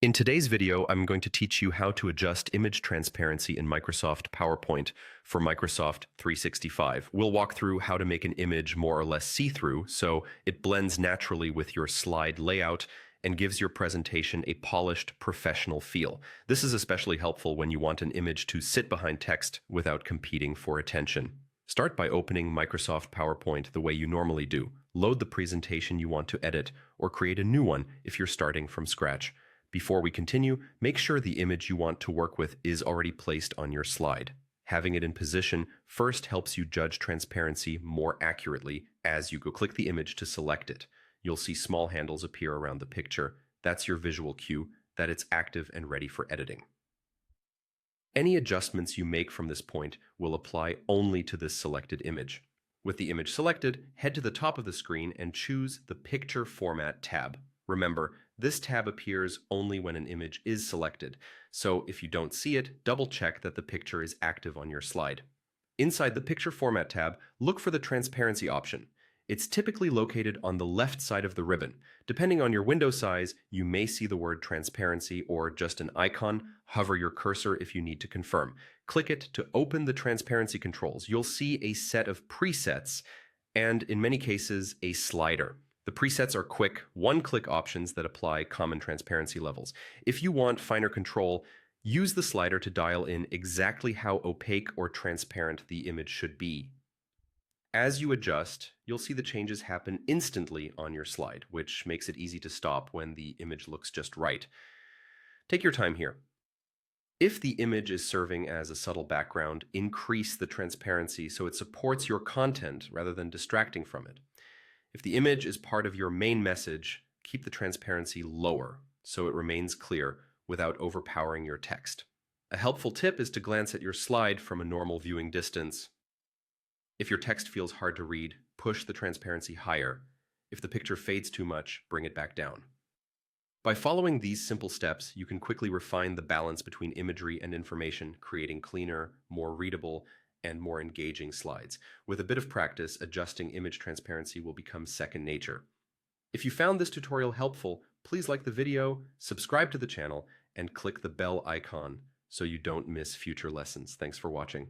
In today's video, I'm going to teach you how to adjust image transparency in Microsoft PowerPoint for Microsoft 365. We'll walk through how to make an image more or less see-through so it blends naturally with your slide layout and gives your presentation a polished, professional feel. This is especially helpful when you want an image to sit behind text without competing for attention. Start by opening Microsoft PowerPoint the way you normally do. Load the presentation you want to edit, or create a new one if you're starting from scratch. Before we continue, make sure the image you want to work with is already placed on your slide. Having it in position first helps you judge transparency more accurately as you go click the image to select it. You'll see small handles appear around the picture. That's your visual cue that it's active and ready for editing. Any adjustments you make from this point will apply only to this selected image. With the image selected, head to the top of the screen and choose the Picture Format tab. Remember, this tab appears only when an image is selected, so if you don't see it, double-check that the picture is active on your slide. Inside the Picture Format tab, look for the Transparency option. It's typically located on the left side of the ribbon. Depending on your window size, you may see the word Transparency or just an icon. Hover your cursor if you need to confirm. Click it to open the transparency controls. You'll see a set of presets and, in many cases, a slider. The presets are quick, one-click options that apply common transparency levels. If you want finer control, use the slider to dial in exactly how opaque or transparent the image should be. As you adjust, you'll see the changes happen instantly on your slide, which makes it easy to stop when the image looks just right. Take your time here. If the image is serving as a subtle background, increase the transparency so it supports your content rather than distracting from it. If the image is part of your main message, keep the transparency lower so it remains clear without overpowering your text. A helpful tip is to glance at your slide from a normal viewing distance. If your text feels hard to read, push the transparency higher. If the picture fades too much, bring it back down. By following these simple steps, you can quickly refine the balance between imagery and information, creating cleaner, more readable, and more engaging slides. With a bit of practice, adjusting image transparency will become second nature. If you found this tutorial helpful, please like the video, subscribe to the channel, and click the bell icon so you don't miss future lessons. Thanks for watching.